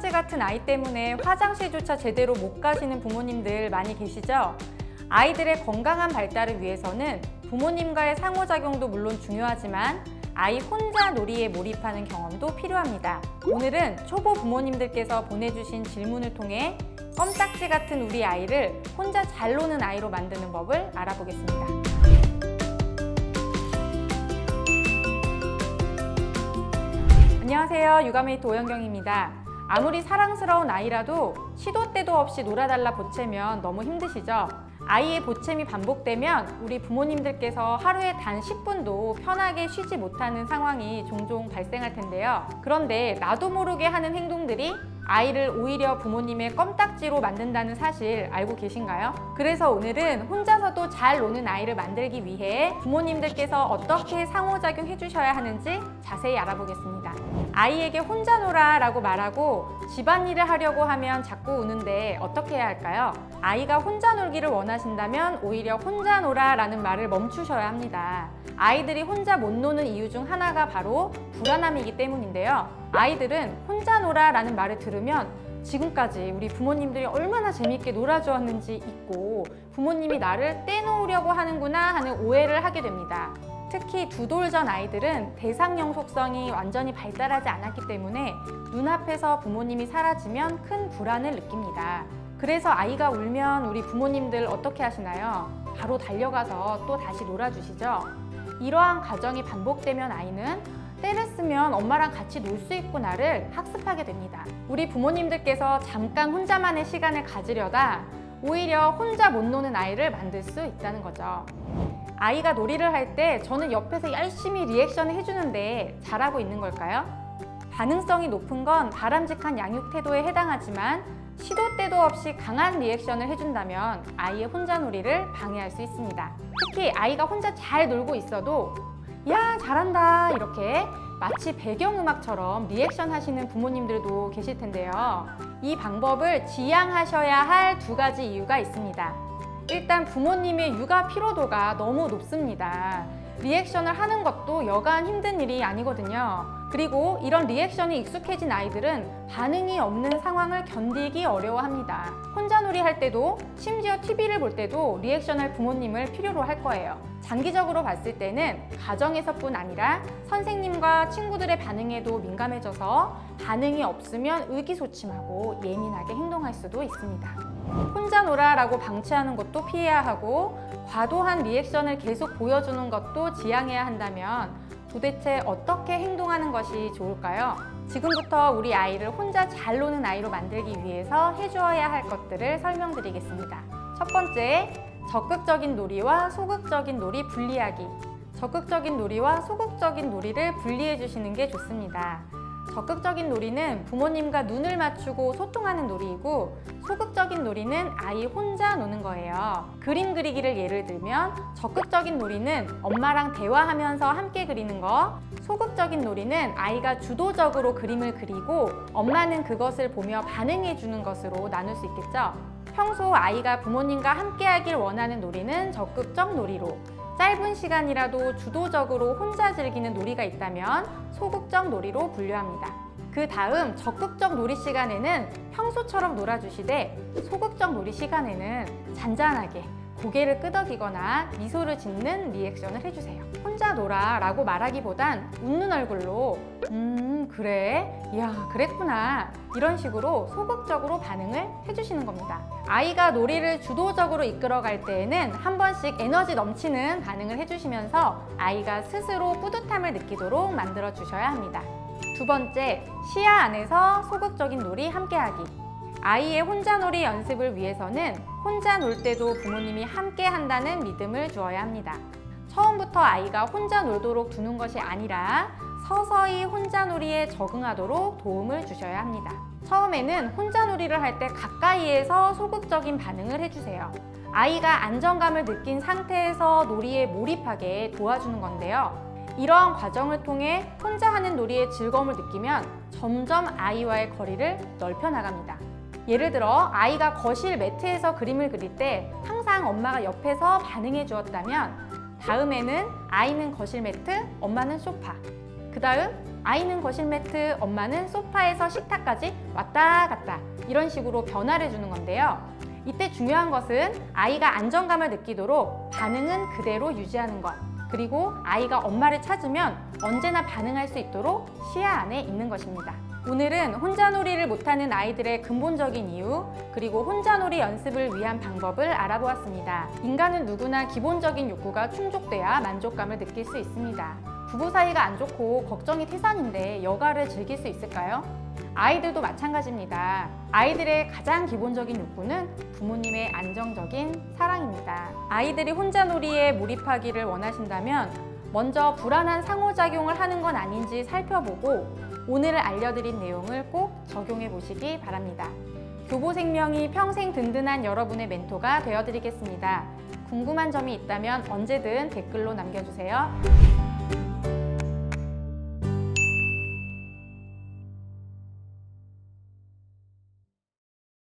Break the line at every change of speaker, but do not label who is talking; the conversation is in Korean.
껌딱지 같은 아이 때문에 화장실조차 제대로 못 가시는 부모님들 많이 계시죠? 아이들의 건강한 발달을 위해서는 부모님과의 상호작용도 물론 중요하지만 아이 혼자 놀이에 몰입하는 경험도 필요합니다. 오늘은 초보 부모님들께서 보내주신 질문을 통해 껌딱지 같은 우리 아이를 혼자 잘 노는 아이로 만드는 법을 알아보겠습니다. 안녕하세요. 육아메이트 오연경입니다. 아무리 사랑스러운 아이라도 시도 때도 없이 놀아달라 보채면 너무 힘드시죠? 아이의 보챔이 반복되면 우리 부모님들께서 하루에 단 10분도 편하게 쉬지 못하는 상황이 종종 발생할 텐데요. 그런데 나도 모르게 하는 행동들이 아이를 오히려 부모님의 껌딱지로 만든다는 사실 알고 계신가요? 그래서 오늘은 혼자서도 잘 노는 아이를 만들기 위해 부모님들께서 어떻게 상호작용 해주셔야 하는지 자세히 알아보겠습니다. 아이에게 혼자 놀아 라고 말하고 집안일을 하려고 하면 자꾸 우는데 어떻게 해야 할까요? 아이가 혼자 놀기를 원하신다면 오히려 혼자 놀아 라는 말을 멈추셔야 합니다. 아이들이 혼자 못 노는 이유 중 하나가 바로 불안함이기 때문인데요. 아이들은 혼자 놀아 라는 말을 들으면 지금까지 우리 부모님들이 얼마나 재밌게 놀아주었는지 잊고 부모님이 나를 떼놓으려고 하는구나 하는 오해를 하게 됩니다. 특히 2돌 전 아이들은 대상형 속성이 완전히 발달하지 않았기 때문에 눈앞에서 부모님이 사라지면 큰 불안을 느낍니다. 그래서 아이가 울면 우리 부모님들 어떻게 하시나요? 바로 달려가서 또 다시 놀아주시죠? 이러한 과정이 반복되면 아이는 때를 쓰면 엄마랑 같이 놀 수 있구나를 학습하게 됩니다. 우리 부모님들께서 잠깐 혼자만의 시간을 가지려다 오히려 혼자 못 노는 아이를 만들 수 있다는 거죠. 아이가 놀이를 할 때 저는 옆에서 열심히 리액션을 해주는데 잘하고 있는 걸까요? 가능성이 높은 건 바람직한 양육 태도에 해당하지만 시도 때도 없이 강한 리액션을 해준다면 아이의 혼자 놀이를 방해할 수 있습니다. 특히 아이가 혼자 잘 놀고 있어도 야 잘한다 이렇게 마치 배경음악처럼 리액션 하시는 부모님들도 계실 텐데요. 이 방법을 지양하셔야 할 2가지 이유가 있습니다. 일단 부모님의 육아 피로도가 너무 높습니다. 리액션을 하는 것도 여간 힘든 일이 아니거든요. 그리고 이런 리액션이 익숙해진 아이들은 반응이 없는 상황을 견디기 어려워합니다. 혼자놀이 할 때도 심지어 TV를 볼 때도 리액션할 부모님을 필요로 할 거예요. 장기적으로 봤을 때는 가정에서뿐 아니라 선생님과 친구들의 반응에도 민감해져서 반응이 없으면 의기소침하고 예민하게 행동할 수도 있습니다. 혼자 놀아라고 방치하는 것도 피해야 하고 과도한 리액션을 계속 보여주는 것도 지양해야 한다면 도대체 어떻게 행동하는 것이 좋을까요? 지금부터 우리 아이를 혼자 잘 노는 아이로 만들기 위해서 해주어야 할 것들을 설명드리겠습니다. 첫 번째, 적극적인 놀이와 소극적인 놀이 분리하기. 적극적인 놀이와 소극적인 놀이를 분리해 주시는 게 좋습니다. 적극적인 놀이는 부모님과 눈을 맞추고 소통하는 놀이이고 소극적인 놀이는 아이 혼자 노는 거예요. 그림 그리기를 예를 들면 적극적인 놀이는 엄마랑 대화하면서 함께 그리는 거, 소극적인 놀이는 아이가 주도적으로 그림을 그리고 엄마는 그것을 보며 반응해 주는 것으로 나눌 수 있겠죠. 평소 아이가 부모님과 함께 하길 원하는 놀이는 적극적 놀이로, 짧은 시간이라도 주도적으로 혼자 즐기는 놀이가 있다면 소극적 놀이로 분류합니다. 그 다음 적극적 놀이 시간에는 평소처럼 놀아주시되 소극적 놀이 시간에는 잔잔하게 고개를 끄덕이거나 미소를 짓는 리액션을 해주세요. 혼자 놀아 라고 말하기보단 웃는 얼굴로 그래? 이야 그랬구나 이런 식으로 소극적으로 반응을 해주시는 겁니다. 아이가 놀이를 주도적으로 이끌어갈 때에는 한 번씩 에너지 넘치는 반응을 해주시면서 아이가 스스로 뿌듯함을 느끼도록 만들어 주셔야 합니다. 2번째, 시야 안에서 소극적인 놀이 함께하기. 아이의 혼자 놀이 연습을 위해서는 혼자 놀 때도 부모님이 함께 한다는 믿음을 주어야 합니다. 처음부터 아이가 혼자 놀도록 두는 것이 아니라 서서히 혼자 놀이에 적응하도록 도움을 주셔야 합니다. 처음에는 혼자 놀이를 할 때 가까이에서 소극적인 반응을 해주세요. 아이가 안정감을 느낀 상태에서 놀이에 몰입하게 도와주는 건데요. 이러한 과정을 통해 혼자 하는 놀이의 즐거움을 느끼면 점점 아이와의 거리를 넓혀 나갑니다. 예를 들어 아이가 거실 매트에서 그림을 그릴 때 항상 엄마가 옆에서 반응해 주었다면 다음에는 아이는 거실 매트, 엄마는 소파, 그 다음 아이는 거실 매트, 엄마는 소파에서 식탁까지 왔다 갔다 이런 식으로 변화를 주는 건데요. 이때 중요한 것은 아이가 안정감을 느끼도록 반응은 그대로 유지하는 것, 그리고 아이가 엄마를 찾으면 언제나 반응할 수 있도록 시야 안에 있는 것입니다. 오늘은 혼자놀이를 못하는 아이들의 근본적인 이유, 그리고 혼자놀이 연습을 위한 방법을 알아보았습니다. 인간은 누구나 기본적인 욕구가 충족돼야 만족감을 느낄 수 있습니다. 부부 사이가 안 좋고 걱정이 태산인데 여가를 즐길 수 있을까요? 아이들도 마찬가지입니다. 아이들의 가장 기본적인 욕구는 부모님의 안정적인 사랑입니다. 아이들이 혼자놀이에 몰입하기를 원하신다면 먼저 불안한 상호작용을 하는 건 아닌지 살펴보고 오늘 알려드린 내용을 꼭 적용해 보시기 바랍니다. 교보생명이 평생 든든한 여러분의 멘토가 되어드리겠습니다. 궁금한 점이 있다면 언제든 댓글로 남겨주세요.